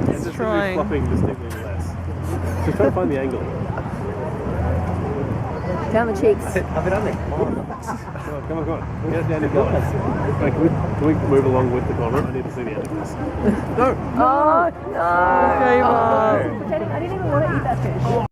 It's trying. Flopping distinctly less. Just trying to find the angle. Down the cheeks. Have it on there. Come on. Get it down your guys. Wait, can we move along with the camera? I need to see the end of this. No! Oh, no! Okay, I didn't even want to eat that fish.